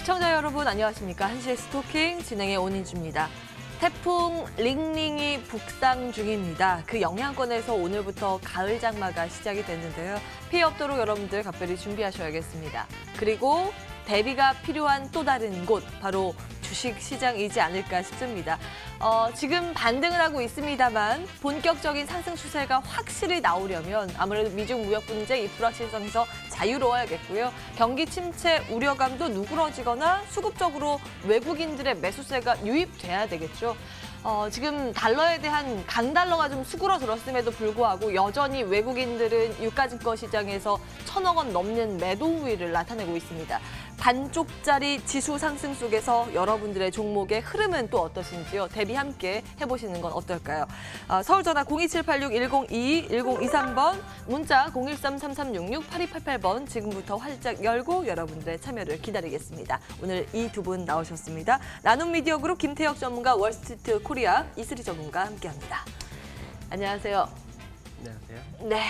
시청자 여러분 안녕하십니까. 한시의 스토킹 진행의 온인주입니다. 태풍 링링이 북상 중입니다. 그 영향권에서 오늘부터 가을 장마가 시작이 됐는데요. 피해 없도록 여러분들 각별히 준비하셔야겠습니다. 그리고 대비가 필요한 또 다른 곳, 바로 주식시장이지 않을까 싶습니다. 지금 반등을 하고 있습니다만 본격적인 상승 추세가 확실히 나오려면 아무래도 미중 무역 분쟁 이 불확실성에서 자유로워야겠고요. 경기 침체 우려감도 누그러지거나 수급적으로 외국인들의 매수세가 유입돼야 되겠죠. 지금 달러에 대한 강달러가 좀 수그러들었음에도 불구하고 여전히 외국인들은 유가증권 시장에서 1,000억 원 넘는 매도 우위를 나타내고 있습니다. 반쪽짜리 지수 상승 속에서 여러분들의 종목의 흐름은 또 어떠신지요? 대비 함께 해보시는 건 어떨까요? 서울전화 02786-1022, 1023번, 문자 013-3366-8288번 지금부터 활짝 열고 여러분들의 참여를 기다리겠습니다. 오늘 이 두 분 나오셨습니다. 나눔미디어그룹 김태혁 전문가, 월스트리트 코리아 이슬희 전문가 함께합니다. 안녕하세요. 안녕하세요. 네,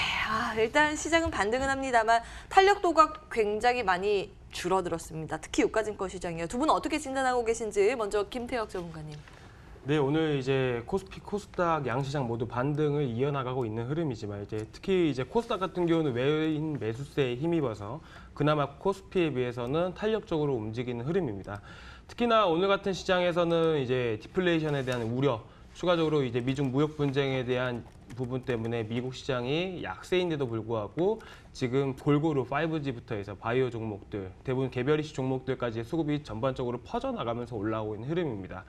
일단 시장은 반등은 합니다만 탄력도가 굉장히 많이 줄어들었습니다. 특히 유가증권 시장이요. 두 분은 어떻게 진단하고 계신지 먼저 김태혁 전문가님. 네, 오늘 이제 코스피, 코스닥 양시장 모두 반등을 이어나가고 있는 흐름이지만 특히 코스닥 같은 경우는 외인 매수세에 힘입어서 그나마 코스피에 비해서는 탄력적으로 움직이는 흐름입니다. 특히나 오늘 같은 시장에서는 디플레이션에 대한 우려, 추가적으로 미중 무역 분쟁에 대한 부분 때문에 미국 시장이 약세인데도 불구하고 지금 골고루 5G부터 해서 바이오 종목들, 대부분 개별 이슈 종목들까지 수급이 전반적으로 퍼져나가면서 올라오고 있는 흐름입니다.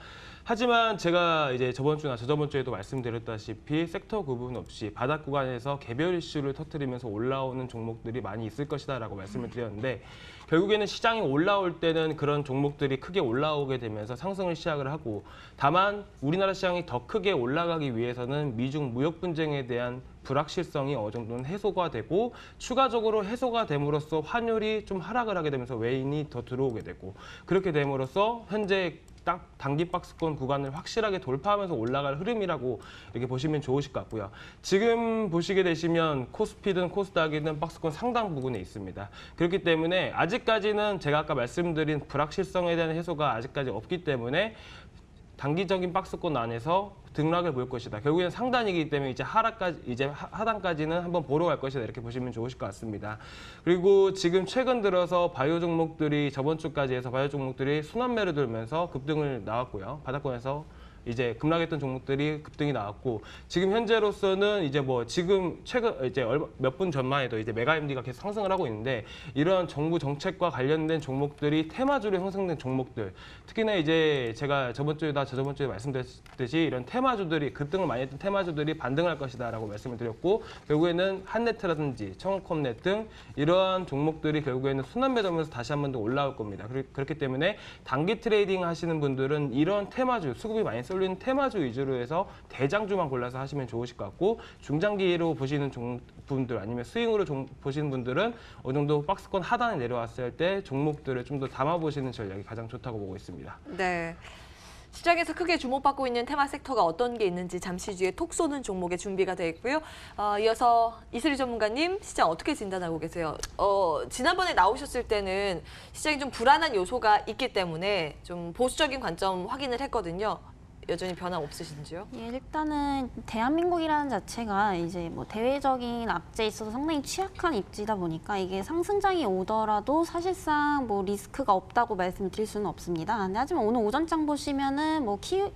하지만 제가 저번 주나 저저번 주에도 말씀드렸다시피 섹터 구분 없이 바닥 구간에서 개별 이슈를 터뜨리면서 올라오는 종목들이 많이 있을 것이다라고 말씀을 드렸는데 결국에는 시장이 올라올 때는 그런 종목들이 크게 올라오게 되면서 상승을 시작을 하고 다만 우리나라 시장이 더 크게 올라가기 위해서는 미중 무역 분쟁에 대한 불확실성이 어느 정도는 해소가 되고 추가적으로 해소가 됨으로써 환율이 좀 하락을 하게 되면서 외인이 더 들어오게 되고 그렇게 됨으로써 현재 딱 단기 박스권 구간을 확실하게 돌파하면서 올라갈 흐름이라고 이렇게 보시면 좋으실 것 같고요. 지금 보시게 되시면 코스피든 코스닥이든 박스권 상당 부분에 있습니다. 그렇기 때문에 아직까지는 제가 아까 말씀드린 불확실성에 대한 해소가 아직까지 없기 때문에 단기적인 박스권 안에서 등락을 볼 것이다. 결국에는 상단이기 때문에 하단까지는 한번 보러 갈 것이다. 이렇게 보시면 좋으실 것 같습니다. 그리고 지금 최근 들어서 바이오 종목들이 저번 주까지 해서 바이오 종목들이 순환매를 들면서 급등을 나왔고요. 바닥권에서 급락했던 종목들이 급등이 나왔고 지금 현재로서는 지금 최근 몇 분 전만 해도 메가MD가 계속 상승을 하고 있는데 이런 정부 정책과 관련된 종목들이 테마주로 형성된 종목들 특히나 제가 저번 주에다 저저번 주에 말씀드렸듯이 이런 테마주들이 급등을 많이 했던 테마주들이 반등할 것이다라고 말씀을 드렸고 결국에는 한네트라든지 청원컴넷 등 이러한 종목들이 결국에는 순환매도면서 다시 한 번 더 올라올 겁니다. 그렇기 때문에 단기 트레이딩 하시는 분들은 이런 테마주 수급이 많이 쏠리는 테마주 위주로 해서 대장주만 골라서 하시면 좋으실 것 같고 중장기로 보시는 분들 아니면 스윙으로 보시는 분들은 어느 정도 박스권 하단에 내려왔을 때 종목들을 좀 더 담아보시는 전략이 가장 좋다고 보고 있습니다. 네. 시장에서 크게 주목받고 있는 테마 섹터가 어떤 게 있는지 잠시 뒤에 톡 쏘는 종목에 준비가 되어 있고요. 이어서 이슬희 전문가님 시장 어떻게 진단하고 계세요? 지난번에 나오셨을 때는 시장이 좀 불안한 요소가 있기 때문에 좀 보수적인 관점 확인을 했거든요. 여전히 변화 없으신지요? 예, 일단은 대한민국이라는 자체가 대외적인 악재에 있어서 상당히 취약한 입지다 보니까 이게 상승장이 오더라도 사실상 리스크가 없다고 말씀드릴 수는 없습니다. 하지만 오늘 오전장 보시면은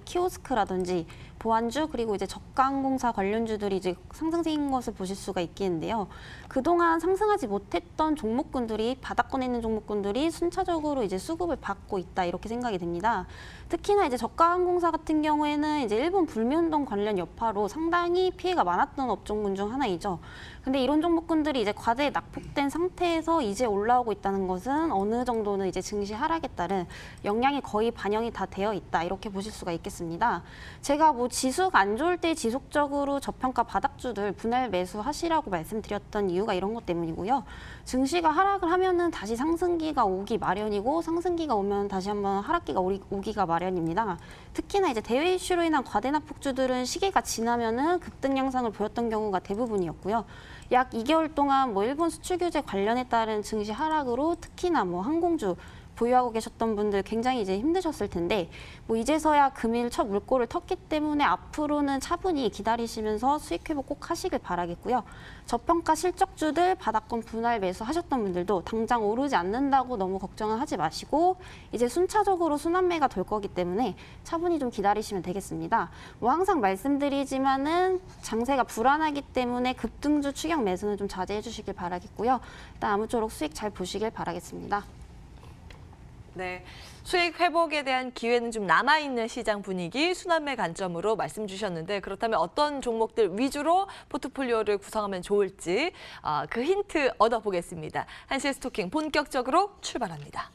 키오스크라든지 보안주 그리고 저가항공사 관련주들이 상승세인 것을 보실 수가 있겠는데요. 그동안 상승하지 못했던 종목군들이 바닥권에 있는 종목군들이 순차적으로 수급을 받고 있다 이렇게 생각이 됩니다. 특히나 저가항공사 같은 경우에는 일본 불매운동 관련 여파로 상당히 피해가 많았던 업종군 중 하나이죠. 근데 이런 종목군들이 과대에 낙폭된 상태에서 이제 올라오고 있다는 것은 어느 정도는 증시 하락에 따른 영향이 거의 반영이 다 되어 있다 이렇게 보실 수가 있겠습니다. 제가 지수가 안 좋을 때 지속적으로 저평가 바닥주들 분할 매수하시라고 말씀드렸던 이유가 이런 것 때문이고요. 증시가 하락을 하면은 다시 상승기가 오기 마련이고 상승기가 오면 다시 한번 하락기가 오기가 마련입니다. 특히나 대외 이슈로 인한 과대 낙폭주들은 시기가 지나면은 급등 양상을 보였던 경우가 대부분이었고요. 약 2개월 동안 일본 수출 규제 관련에 따른 증시 하락으로 특히나 항공주 보유하고 계셨던 분들 굉장히 이제 힘드셨을 텐데 뭐 이제서야 금일 첫 물꼬를 텄기 때문에 앞으로는 차분히 기다리시면서 수익 회복 꼭 하시길 바라겠고요. 저평가 실적주들 바닥권 분할 매수하셨던 분들도 당장 오르지 않는다고 너무 걱정은 하지 마시고 이제 순차적으로 순환매가 돌 거기 때문에 차분히 좀 기다리시면 되겠습니다. 뭐 항상 말씀드리지만은 장세가 불안하기 때문에 급등주 추격 매수는 좀 자제해 주시길 바라겠고요. 일단 아무쪼록 수익 잘 보시길 바라겠습니다. 네, 수익 회복에 대한 기회는 좀 남아있는 시장 분위기, 순환매 관점으로 말씀 주셨는데 그렇다면 어떤 종목들 위주로 포트폴리오를 구성하면 좋을지 그 힌트 얻어보겠습니다. 한시의 스토킹 본격적으로 출발합니다.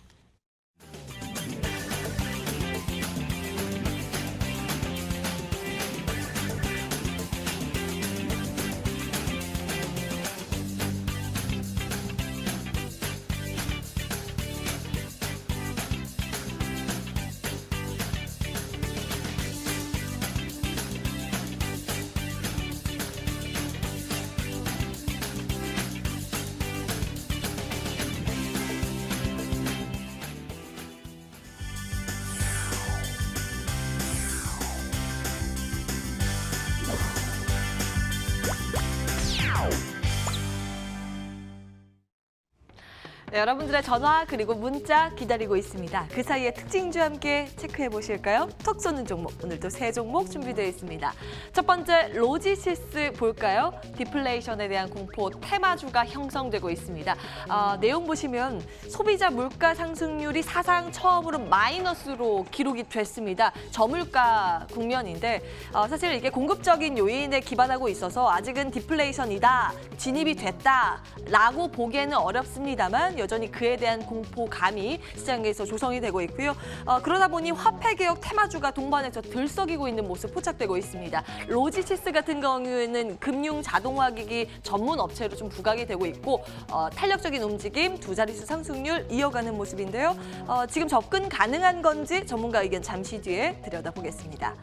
네, 여러분들의 전화 그리고 문자 기다리고 있습니다. 그 사이에 특징주 함께 체크해 보실까요? 톡 쏘는 종목, 오늘도 세 종목 준비되어 있습니다. 첫 번째 로지시스 볼까요? 디플레이션에 대한 공포 테마주가 형성되고 있습니다. 내용 보시면 소비자 물가 상승률이 사상 처음으로 마이너스로 기록이 됐습니다. 저물가 국면인데 사실 이게 공급적인 요인에 기반하고 있어서 아직은 디플레이션이다, 진입이 됐다라고 보기에는 어렵습니다만 여전히 그에 대한 공포감이 시장에서 조성이 되고 있고요. 그러다 보니 화폐 개혁 테마주가 동반해서 들썩이고 있는 모습 포착되고 있습니다. 로지시스 같은 경우에는 금융 자동화기기 전문 업체로 좀 부각이 되고 있고 탄력적인 움직임, 두 자릿수 상승률 이어가는 모습인데요. 지금 접근 가능한 건지 전문가 의견 잠시 뒤에 들여다보겠습니다.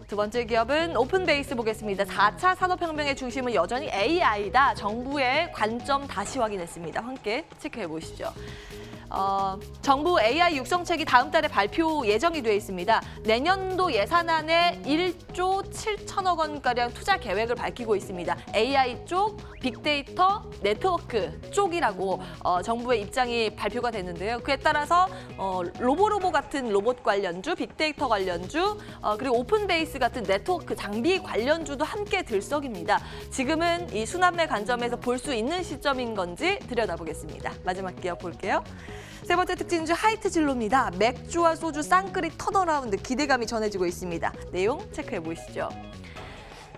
두 번째 기업은 오픈베이스 보겠습니다. 4차 산업혁명의 중심은 여전히 AI다. 정부의 관점 다시 확인했습니다. 함께 체크해 보시죠. 정부 AI 육성책이 다음 달에 발표 예정이 돼 있습니다. 내년도 예산안에 1조 7천억 원가량 투자 계획을 밝히고 있습니다. AI 쪽, 빅데이터, 네트워크 쪽이라고 정부의 입장이 발표가 됐는데요. 그에 따라서 로보로보 같은 로봇 관련주, 빅데이터 관련주, 그리고 오픈베이스 같은 네트워크 장비 관련주도 함께 들썩입니다. 지금은 이 순환매 관점에서 볼 수 있는 시점인 건지 들여다보겠습니다. 마지막 기업 볼게요. 세 번째 특징주 하이트 진로입니다. 맥주와 소주 쌍끌이 턴어라운드 기대감이 전해지고 있습니다. 내용 체크해 보시죠.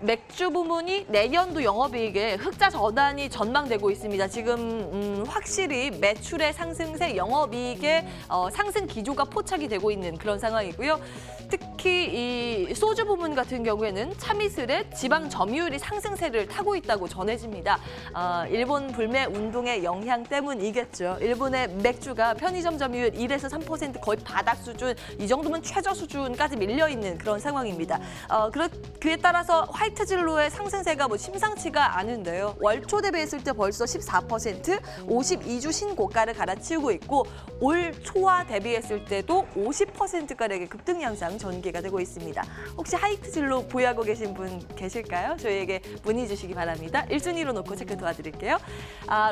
맥주 부문이 내년도 영업이익에 흑자 전환이 전망되고 있습니다. 지금 확실히 매출의 상승세, 영업이익의 상승 기조가 포착이 되고 있는 그런 상황이고요. 특히 이 소주 부문 같은 경우에는 참이슬의 지방 점유율이 상승세를 타고 있다고 전해집니다. 일본 불매 운동의 영향 때문이겠죠. 일본의 맥주가 편의점 점유율 1에서 3% 거의 바닥 수준, 이 정도면 최저 수준까지 밀려 있는 그런 상황입니다. 그에 따라서 화이트 진로의 상승세가 뭐 심상치가 않은데요. 월초 대비했을 때 벌써 14%, 52주 신고가를 갈아치우고 있고 올 초와 대비했을 때도 50%가량의 급등 양상 전개가 되고 있습니다. 혹시 하이트 진로 보유하고 계신 분 계실까요? 저희에게 문의 주시기 바랍니다. 1순위로 놓고 체크 도와드릴게요.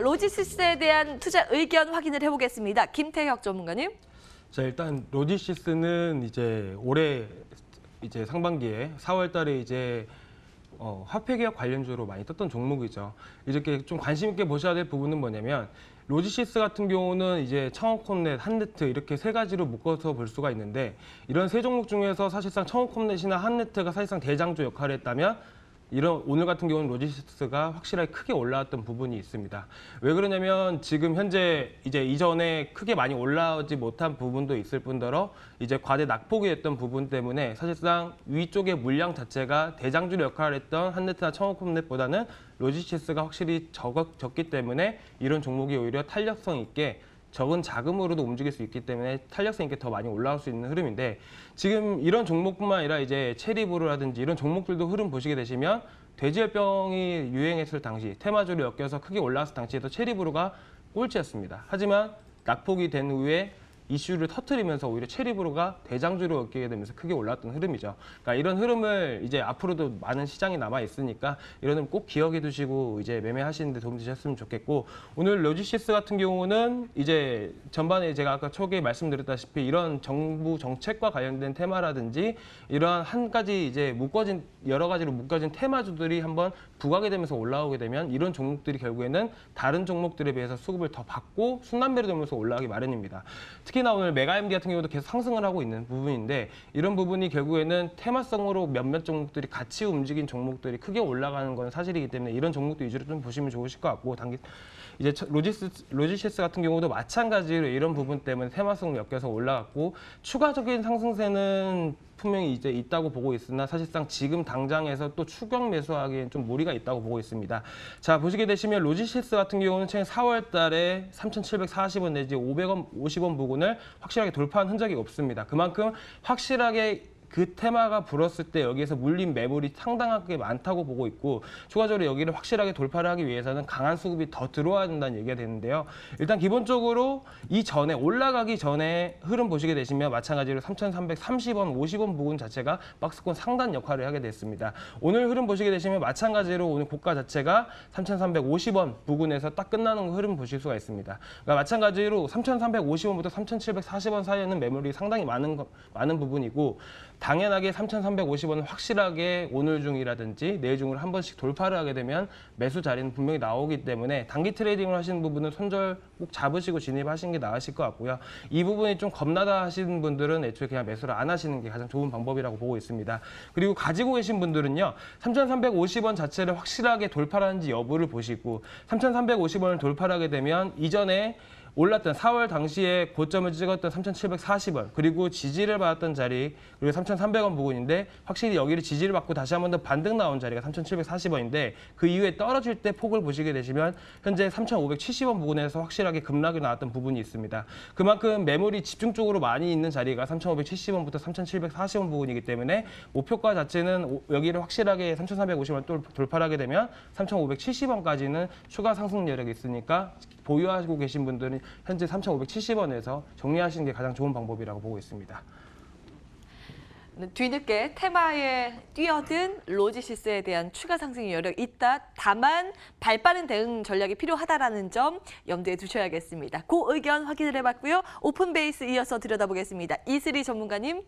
로지시스에 대한 투자 의견 확인을 해보겠습니다. 김태혁 전문가님. 자, 일단 로지시스는 이제 올해 이제 상반기에 4월달에 이제 화폐 개혁 관련주로 많이 떴던 종목이죠. 이렇게 좀 관심 있게 보셔야 될 부분은 뭐냐면 로지시스 같은 경우는 이제 청호콤넷, 한네트 이렇게 세 가지로 묶어서 볼 수가 있는데 이런 세 종목 중에서 사실상 청호콤넷이나 한네트가 사실상 대장주 역할을 했다면 오늘 같은 경우는 로지시스가 확실하게 크게 올라왔던 부분이 있습니다. 왜 그러냐면 지금 현재 이제 이전에 크게 많이 올라오지 못한 부분도 있을 뿐더러 이제 과대 낙폭이 됐던 부분 때문에 사실상 위쪽의 물량 자체가 대장주 역할을 했던 한네트나 청호콤넷보다는 로지시스가 확실히 적기 때문에 이런 종목이 오히려 탄력성 있게 적은 자금으로도 움직일 수 있기 때문에 탄력성 있게 더 많이 올라올 수 있는 흐름인데 지금 이런 종목뿐만 아니라 이제 체리브루라든지 이런 종목들도 흐름 보시게 되시면 돼지열병이 유행했을 당시 테마주를 엮여서 크게 올라왔을 당시에도 체리브루가 꼴찌였습니다. 하지만 낙폭이 된 후에 이슈를 터뜨리면서 오히려 체리브로가 대장주를 얻게 되면서 크게 올랐던 흐름이죠. 그러니까 이런 흐름을 이제 앞으로도 많은 시장이 남아 있으니까 이런 흐름 꼭 기억해 두시고 이제 매매하시는데 도움 되셨으면 좋겠고, 오늘 로지시스 같은 경우는 이제 전반에 제가 아까 초기에 말씀드렸다시피 이런 정부 정책과 관련된 테마라든지 이러한 한 가지 이제 여러 가지로 묶어진 테마주들이 한번 부각이 되면서 올라오게 되면 이런 종목들이 결국에는 다른 종목들에 비해서 수급을 더 받고 순환매로 되면서 올라가기 마련입니다. 특히나 오늘 메가MD 같은 경우도 계속 상승을 하고 있는 부분인데, 이런 부분이 결국에는 테마성으로 몇몇 종목들이 같이 움직인 종목들이 크게 올라가는 건 사실이기 때문에 이런 종목도 위주로 좀 보시면 좋으실 것 같고, 이제 로지시스 같은 경우도 마찬가지로 이런 부분 때문에 테마성 엮여서 올라갔고, 추가적인 상승세는 분명히 이제 있다고 보고 있으나 사실상 지금 당장에서 또 추격 매수하기엔 좀 무리가 있다고 보고 있습니다. 자, 보시게 되시면 로지시스 같은 경우는 최근 4월 달에 3,740원 내지 500원, 50원 부근을 확실하게 돌파한 흔적이 없습니다. 그만큼 확실하게 그 테마가 불었을 때 여기에서 물린 매물이 상당하게 많다고 보고 있고, 추가적으로 여기를 확실하게 돌파를 하기 위해서는 강한 수급이 더 들어와야 된다는 얘기가 되는데요. 일단 기본적으로 이전에 올라가기 전에 흐름 보시게 되시면 마찬가지로 3,330원, 50원 부근 자체가 박스권 상단 역할을 하게 됐습니다. 오늘 흐름 보시게 되시면 마찬가지로 오늘 고가 자체가 3,350원 부근에서 딱 끝나는 흐름 보실 수가 있습니다. 그러니까 마찬가지로 3,350원부터 3,740원 사이에는 매물이 상당히 많은 부분이고, 당연하게 3,350원은 확실하게 오늘 중이라든지 내일 중으로 한 번씩 돌파를 하게 되면 매수 자리는 분명히 나오기 때문에 단기 트레이딩을 하시는 부분은 손절 꼭 잡으시고 진입하시는 게 나으실 것 같고요. 이 부분이 좀 겁나다 하시는 분들은 애초에 그냥 매수를 안 하시는 게 가장 좋은 방법이라고 보고 있습니다. 그리고 가지고 계신 분들은요, 3,350원 자체를 확실하게 돌파하는지 여부를 보시고, 3,350원을 돌파를 하게 되면 이전에 올랐던 4월 당시에 고점을 찍었던 3,740원, 그리고 지지를 받았던 자리, 그리고 3,300원 부근인데 확실히 여기를 지지를 받고 다시 한 번 더 반등 나온 자리가 3,740원인데 그 이후에 떨어질 때 폭을 보시게 되시면 현재 3,570원 부근에서 확실하게 급락이 나왔던 부분이 있습니다. 그만큼 매물이 집중적으로 많이 있는 자리가 3,570원부터 3,740원 부근이기 때문에 목표가 자체는 여기를 확실하게 3,450원 또 돌파를 하게 되면 3,570원까지는 추가 상승 여력이 있으니까 보유하고 계신 분들은 현재 3,570원에서 정리하시는 게 가장 좋은 방법이라고 보고 있습니다. 뒤늦게 테마에 뛰어든 로지시스에 대한 추가 상승 여력이 있다. 다만 발빠른 대응 전략이 필요하다라는 점 염두에 두셔야겠습니다. 그 의견 확인을 해봤고요. 오픈 베이스 이어서 들여다보겠습니다. 이슬이 전문가님.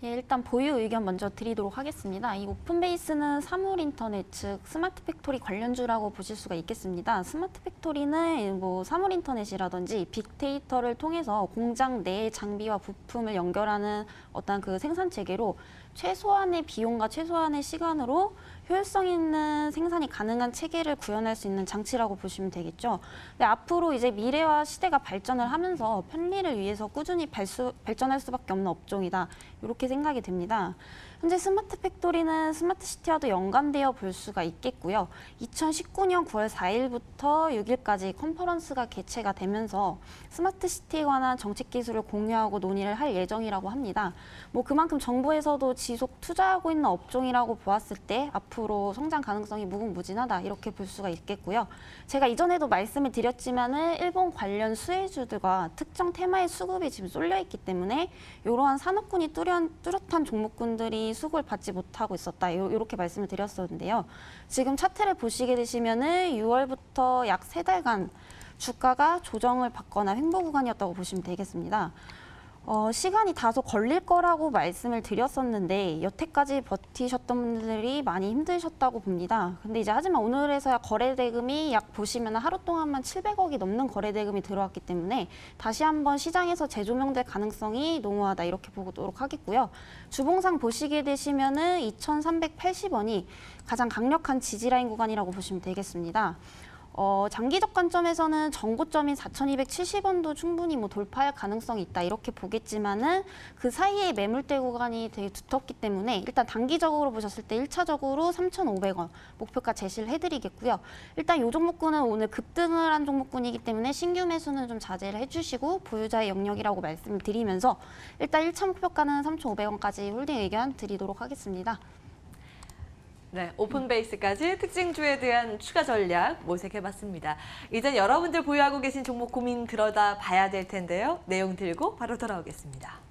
예, 일단 보유 의견 먼저 드리도록 하겠습니다. 이 오픈베이스는 사물인터넷, 즉 스마트 팩토리 관련주라고 보실 수가 있겠습니다. 스마트 팩토리는 뭐 사물인터넷이라든지 빅데이터를 통해서 공장 내 장비와 부품을 연결하는 어떤 그 생산 체계로 최소한의 비용과 최소한의 시간으로 효율성 있는 생산이 가능한 체계를 구현할 수 있는 장치라고 보시면 되겠죠. 근데 앞으로 이제 미래와 시대가 발전을 하면서 편리를 위해서 꾸준히 발전할 수밖에 없는 업종이다. 이렇게 생각이 됩니다. 현재 스마트 팩토리는 스마트 시티와도 연관되어 볼 수가 있겠고요. 2019년 9월 4일부터 6일까지 컨퍼런스가 개최가 되면서 스마트 시티에 관한 정책 기술을 공유하고 논의를 할 예정이라고 합니다. 뭐 그만큼 정부에서도 지속 투자하고 있는 업종이라고 보았을 때 앞으로 성장 가능성이 무궁무진하다 이렇게 볼 수가 있겠고요. 제가 이전에도 말씀을 드렸지만은 일본 관련 수혜주들과 특정 테마의 수급이 지금 쏠려 있기 때문에 이러한 산업군이 뚜렷한 종목군들이 수급을 받지 못하고 있었다. 이렇게 말씀을 드렸었는데요. 지금 차트를 보시게 되시면은 6월부터 약 3달간 주가가 조정을 받거나 횡보 구간이었다고 보시면 되겠습니다. 시간이 다소 걸릴 거라고 말씀을 드렸었는데 여태까지 버티셨던 분들이 많이 힘드셨다고 봅니다. 근데 이제 하지만 오늘에서야 거래 대금이 약 보시면 하루 동안만 700억이 넘는 거래 대금이 들어왔기 때문에 다시 한번 시장에서 재조명될 가능성이 농후하다 이렇게 보도록 하겠고요. 주봉상 보시게 되시면은 2,380원이 가장 강력한 지지라인 구간이라고 보시면 되겠습니다. 장기적 관점에서는 전고점인 4,270원도 충분히 뭐 돌파할 가능성이 있다 이렇게 보겠지만은 그 사이에 매물대 구간이 되게 두텁기 때문에 일단 단기적으로 보셨을 때 1차적으로 3,500원 목표가 제시를 해드리겠고요. 일단 이 종목군은 오늘 급등을 한 종목군이기 때문에 신규 매수는 좀 자제를 해주시고 보유자의 영역이라고 말씀을 드리면서 일단 1차 목표가는 3,500원까지 홀딩 의견 드리도록 하겠습니다. 네, 오픈 베이스까지 특징주에 대한 추가 전략 모색해봤습니다. 이젠 여러분들 보유하고 계신 종목 고민 들여다 봐야 될 텐데요. 내용 들고 바로 돌아오겠습니다.